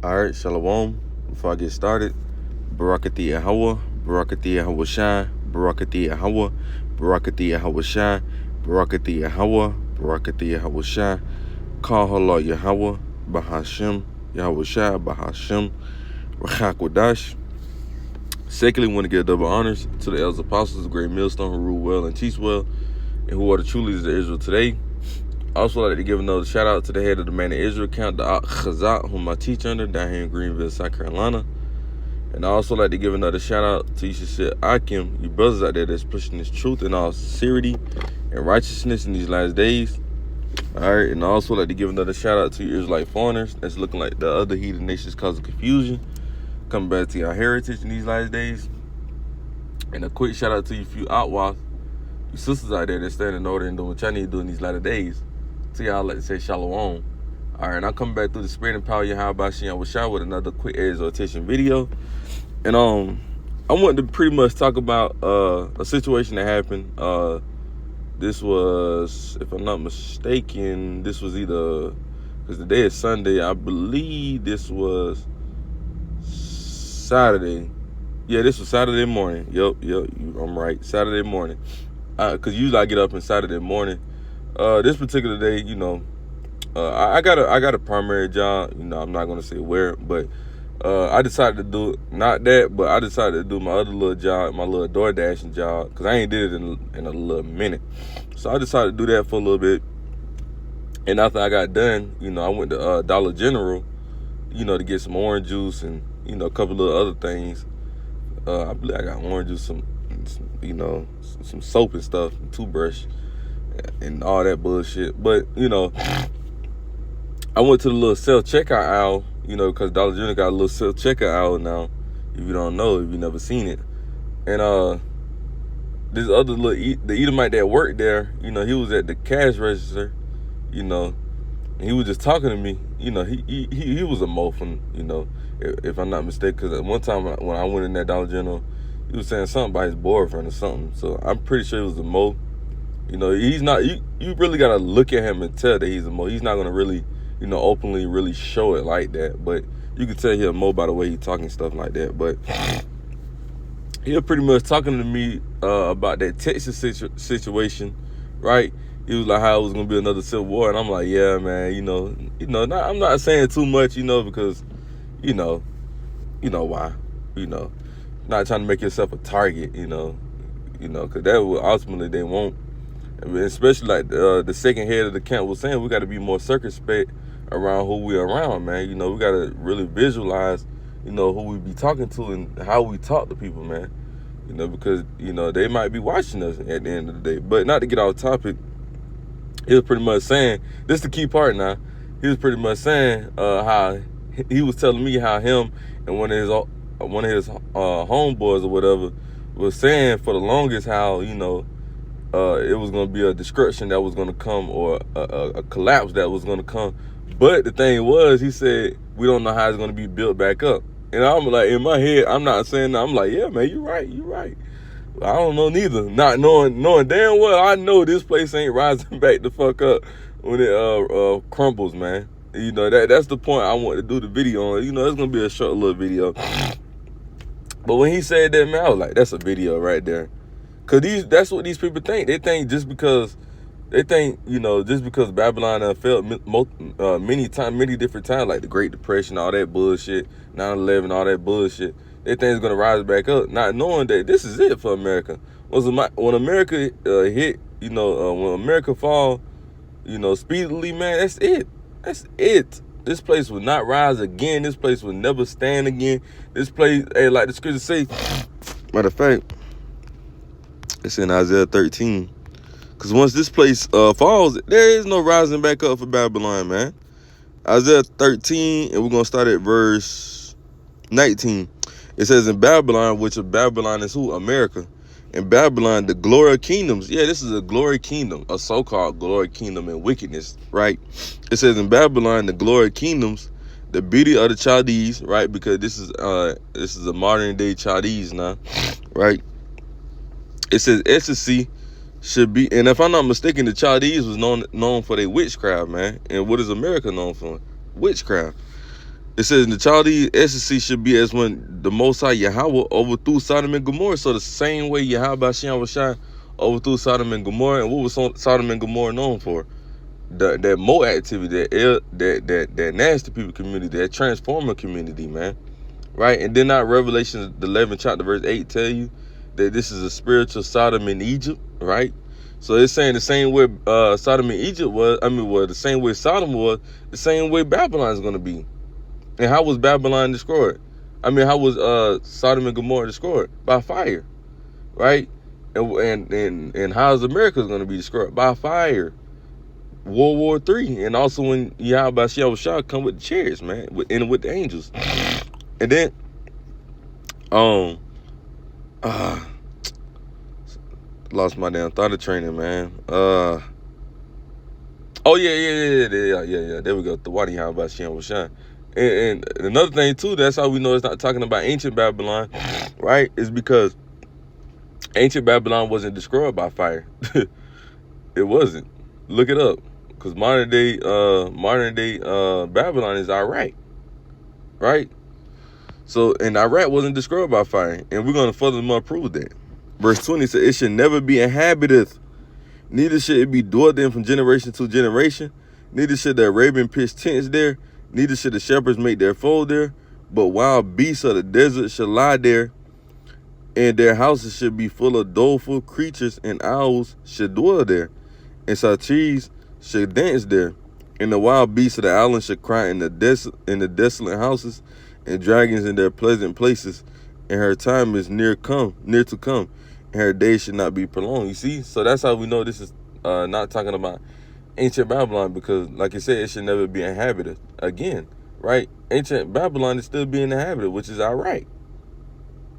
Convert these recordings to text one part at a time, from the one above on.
All right, Shalom. Before I get started, Barakati Yahweh, Barakati Yahweh Shai, Barakati Yahweh, Barakati Yahweh Shai, Barakati Yahweh, Barakati Yahweh Shai, Kahala Yahweh, Bahashem, Yahweh Shai, Bahashem, Rachakwadash. Secondly, want to give double honors to the elders apostles, the great millstone who rule well and teach well, and who are the true leaders of Israel today. I also like to give another shout out to the head of the Man of Israel camp, the Chazat, whom I teach under down here in Greenville, South Carolina. And I also like to give another shout out to Yeshua Akim, you brothers out there that's pushing this truth in all sincerity and righteousness in these last days. All right, and I also like to give another shout out to you Israelite foreigners that's looking like the other heathen nations causing confusion, coming back to your heritage in these last days. And a quick shout out to you few Outwath, you sisters out there that's standing in order and doing what y'all need to do in these latter days. To y'all, like to say shalom. All right, and I'll come back through the spirit and power of Yahweh Shem Yahweh with another quick exhortation video. And I wanted to pretty much talk about a situation that happened. This was, if I'm not mistaken, this was either, because the day is Sunday, I believe this was Saturday. Yeah, this was Saturday morning. Yep, I'm right. Saturday morning. Because usually I get up on Saturday morning. This particular day, I got a primary job. I'm not gonna say where, but I decided to do not that, but I decided to do my other little job, my little door dashing job, because I ain't did it in a little minute. So I decided to do that for a little bit. And after I got done, I went to Dollar General, to get some orange juice and a couple of other things. I believe I got orange juice, some soap and stuff, and toothbrush, and all that bullshit. But I went to the little self-checkout aisle, because Dollar General got a little self-checkout aisle now, if you don't know, if you never seen it. And this other the Edomite that worked there, he was at the cash register, and he was just talking to me. He was a mofin, if I'm not mistaken, because at one time when I went in that Dollar General, he was saying something about his boyfriend or something. So I'm pretty sure it was a mo. He's not, you really got to look at him and tell that he's a mo. He's not going to really, openly really show it like that. But you can tell he's a mo by the way he's talking stuff like that. But he was pretty much talking to me about that Texas situation, right? He was like how it was going to be another civil war. And I'm like, yeah, man, I'm not saying too much, because, why, not trying to make yourself a target, because that will ultimately they won't. Especially like the second head of the camp was saying, we got to be more circumspect around who we're around, man. We got to really visualize, who we be talking to and how we talk to people, man. Because, they might be watching us at the end of the day. But not to get off topic, he was pretty much saying, this is the key part now. He was pretty much saying how he was telling me how him and one of his homeboys or whatever was saying for the longest how, it was going to be a destruction that was going to come, or a collapse that was going to come. But the thing was, he said, we don't know how it's going to be built back up. And I'm like, in my head, I'm not saying that. I'm like, yeah, man, you're right. I don't know neither. Not knowing damn well, I know this place ain't rising back the fuck up when it crumbles, man. That's the point I want to do the video on. It's going to be a short little video. But when he said that, man, I was like, that's a video right there. Because that's what these people think. They think just because Babylon failed many different times, like the Great Depression, all that bullshit, 9/11, all that bullshit, they think it's going to rise back up, not knowing that this is it for America. When America hit, when America fall, speedily, man, that's it. That's it. This place will not rise again. This place will never stand again. This place, hey, like the scripture say, matter of fact, it's in Isaiah 13. Because once this place falls, there is no rising back up for Babylon, man. Isaiah 13, and we're going to start at verse 19. It says, in Babylon, which of Babylon is who? America. In Babylon, the glory of kingdoms. Yeah, this is a glory kingdom, a so-called glory kingdom in wickedness, right? It says, in Babylon, the glory of kingdoms, the beauty of the Chaldees, right? Because this is a modern-day Chaldees now, right? It says, ecstasy should be, and if I'm not mistaken, the Chaldees was known for their witchcraft, man. And what is America known for? Witchcraft. It says in the Chaldees, ecstasy should be as when the Most High Yahweh overthrew Sodom and Gomorrah. So the same way Yahweh Hashem Shai overthrew Sodom and Gomorrah. And what was Sodom and Gomorrah known for? That more activity, that nasty people community, that transformer community, man. Right? And then now Revelation, the 11th chapter, verse 8 tell you that this is a spiritual Sodom in Egypt, right? So it's saying the same way Sodom in Egypt was, the same way Sodom was, the same way Babylon is going to be. And how was Babylon destroyed? How was Sodom and Gomorrah destroyed? By fire, right? And how is America going to be destroyed? By fire. World War III, and also when Yahweh Shah come with the chariots, man, with the angels. And then, lost my damn thought of training, man. Oh yeah. There we go. The Wadi Yahweh Shah. And another thing too, that's how we know it's not talking about ancient Babylon, right? Is because ancient Babylon wasn't destroyed by fire. It wasn't. Look it up, because modern day Babylon is Iraq, right? So, and Iraq wasn't destroyed by fire, and we're going to furthermore prove that. Verse 20 says, "It should never be inhabited, neither should it be dwelt in from generation to generation. Neither should the Arabian pitch tents there, neither should the shepherds make their fold there. But wild beasts of the desert shall lie there, and their houses should be full of doleful creatures, and owls should dwell there, and satyrs should dance there, and the wild beasts of the island should cry in the desolate houses, and dragons in their pleasant places. And her time is near to come, and her days should not be prolonged." You see, so that's how we know this is not talking about ancient Babylon, because, like I said, it should never be inhabited again, right? Ancient Babylon is still being inhabited, which is Iraq.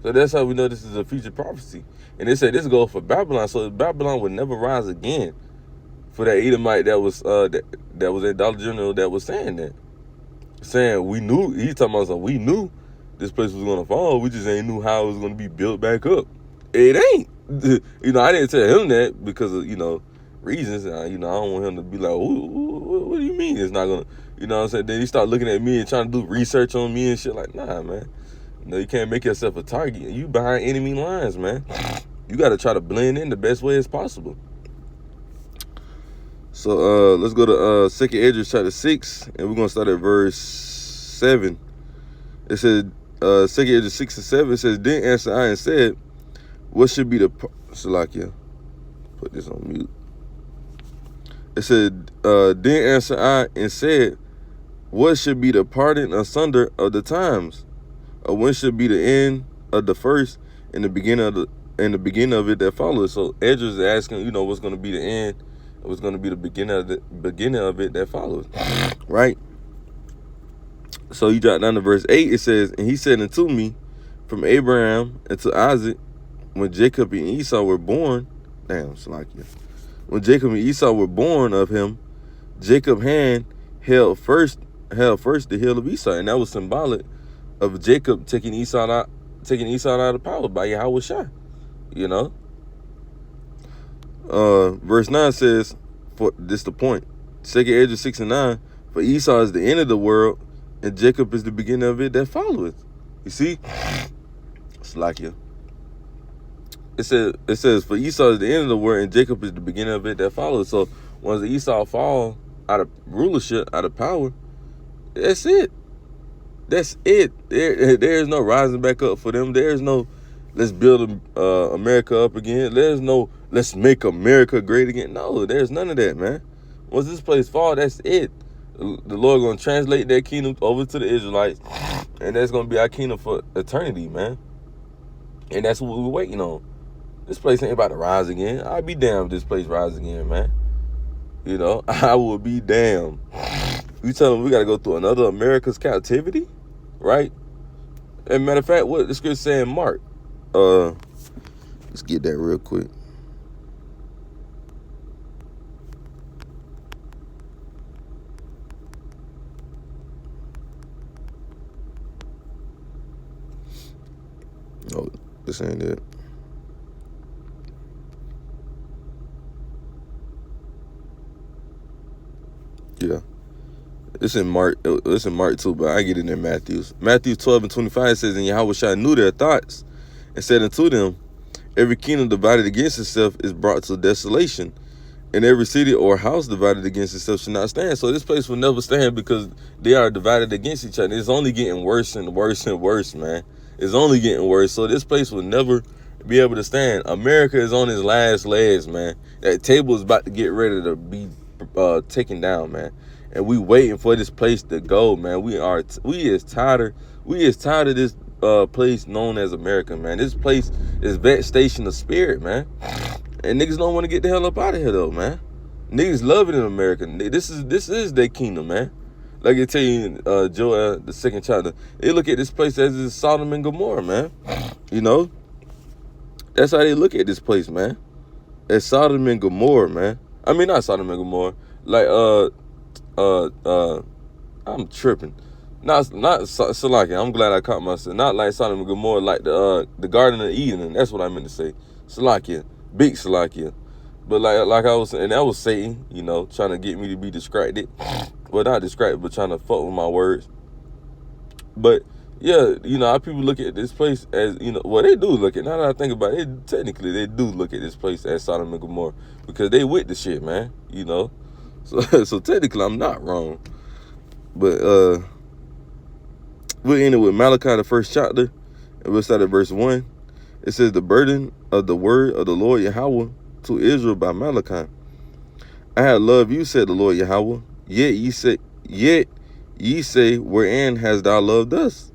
So that's how we know this is a future prophecy. And they say this goes for Babylon, so Babylon would never rise again. For that Edomite that was at Dollar General that was saying that. Saying we knew, he's talking about something, we knew this place was going to fall, we just ain't knew how it was going to be built back up. It ain't. I didn't tell him that because of, reasons. I don't want him to be like, what do you mean it's not going to, what I'm saying? Then he start looking at me and trying to do research on me and shit like, nah, man. You can't make yourself a target. You behind enemy lines, man. You got to try to blend in the best way as possible. So let's go to 2nd Esdras chapter 6, and we're going to start at verse 7. It says, 2nd Esdras 6 and 7, it says, "Then answered I and said, what should be the..." Salakia, put this on mute. It said, "Then answered I and said, what should be the parting asunder of the times? Or when should be the end of the first and the beginning of it that follows?" So Esdras is asking, what's going to be the end, what's going to be the beginning of it that follows, right? So you drop down to verse 8. It says, "And he said unto me, from Abraham and to Isaac, when Jacob and Esau were born," when Jacob and Esau were born of him, Jacob's hand held first the heel of Esau, and that was symbolic of Jacob taking Esau out of power by Yahweh Shai. Verse 9 says, for this the point, 2nd Esdras 6 and 9, "For Esau is the end of the world, and Jacob is the beginning of it that followeth." You see? Slakia. It says, "For Esau is the end of the world, and Jacob is the beginning of it that follows." So once Esau fall out of rulership, out of power, that's it. That's it. There is no rising back up for them. There is no let's build America up again. There's no let's make America great again. No, there's none of that, man. Once this place fall, that's it. The Lord gonna translate that kingdom over to the Israelites, and that's gonna be our kingdom for eternity, man. And that's what we're waiting on. This place ain't about to rise again. I'd be damned if this place rise again, man. I would be damned. You tell them we gotta go through another America's captivity, right? And matter of fact, what the scripture saying, Mark. Let's get that real quick. Oh, this ain't it. Yeah. It's in Mark too, but I get it in Matthews. Matthew 12:25 says, and Yahweh knew their thoughts, and said unto them, every kingdom divided against itself is brought to desolation, and every city or house divided against itself shall not stand. So this place will never stand because they are divided against each other. It's only getting worse and worse and worse, man. It's only getting worse. So this place will never be able to stand. America is on its last legs, man. That table is about to get ready to be taken down, man. And we waiting for this place to go, man. We is tired of this place known as America, man. This place is vet station of spirit, man. And niggas don't want to get the hell up out of here though, man. Niggas love it in America. This is their kingdom, man. Like I tell you, Joel, the second chapter, they look at this place as is Sodom and Gomorrah, man. You know, that's how they look at this place, man. As Sodom and Gomorrah, man. I mean, not Sodom and Gomorrah. Like, I'm tripping. Not Salakia. I'm glad I caught myself. Not like Sodom and Gomorrah, like the Garden of Eden. And that's what I meant to say. Salakia, big Salakia. But like I was saying, and that was Satan, you know, trying to get me to be distracted. Well, not distracted, but trying to fuck with my words. But yeah, you know, how people look at this place as, you know, well, they do look at, now that I think about it, technically they do look at this place as Sodom and Gomorrah because they with the shit, man, you know. So technically I'm not wrong. But we'll end it with Malachi, the first chapter, and we'll start at verse 1. It says, the burden of the word of the Lord Yahweh to Israel by Malachi. I have loved you, said the Lord Yahweh. Yet ye say, wherein hast thou loved us?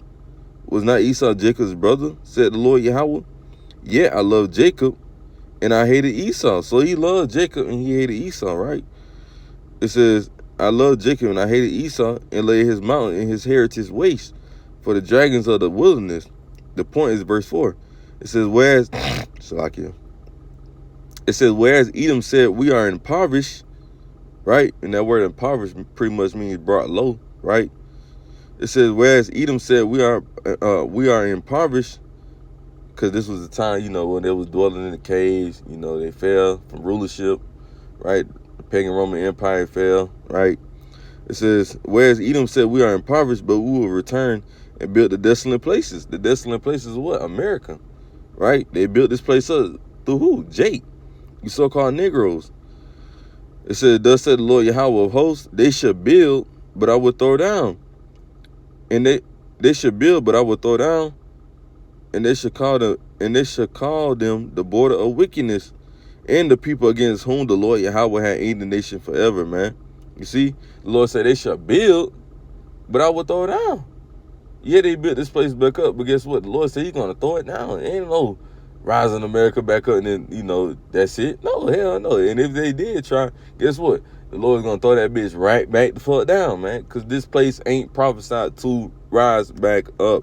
Was not Esau Jacob's brother, said the Lord Yahweh? Yet I loved Jacob, and I hated Esau. So he loved Jacob, and he hated Esau, right? It says, I loved Jacob, and I hated Esau, and laid his mountain and his heritage waste for the dragons of the wilderness. The point is verse 4. It says, whereas Edom said, we are impoverished, right? And that word impoverished pretty much means brought low, right? It says, whereas Edom said, we are impoverished, because this was the time, you know, when they was dwelling in the caves, you know, they fell from rulership, right? The pagan Roman Empire fell, right? It says, whereas Edom said, we are impoverished, but we will return and build the desolate places. The desolate places are what? America, right? They built this place up through who? Jake, you so-called Negroes. It said, thus said the Lord Yahweh of hosts, they shall build, but I will throw down. And they should build, but I will throw down. And they shall call them the border of wickedness, and the people against whom the Lord Yahweh had aimed the nation forever, man. You see, the Lord said they shall build, but I will throw it down. Yeah, they built this place back up, but guess what? The Lord said he's gonna throw it down. Ain't no rising America back up and then, you know, that's it. No, hell no. And if they did try, guess what? The Lord's gonna throw that bitch right back the fuck down, man. Because this place ain't prophesied to rise back up.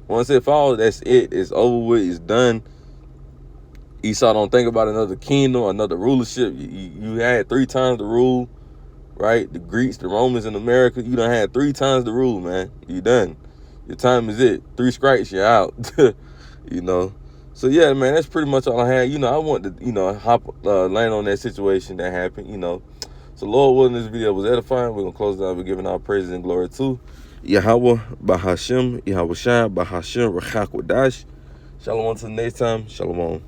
Once it falls, that's it. It's over with. It's done. Esau don't think about another kingdom, another rulership. You had 3 times the rule, right? The Greeks, the Romans in America, you done had 3 times the rule, man. You done. Your time is it. 3 strikes, you're out. You know. So yeah, man, that's pretty much all I had. You know, I want to, you know, land on that situation that happened, you know. So Lord willing, this video was edifying. We're going to close it out with giving our praises and glory to Yahweh, Bahashem, Yahweh Shai, Bahashem, Rachak Wadash. Shalom until the next time. Shalom.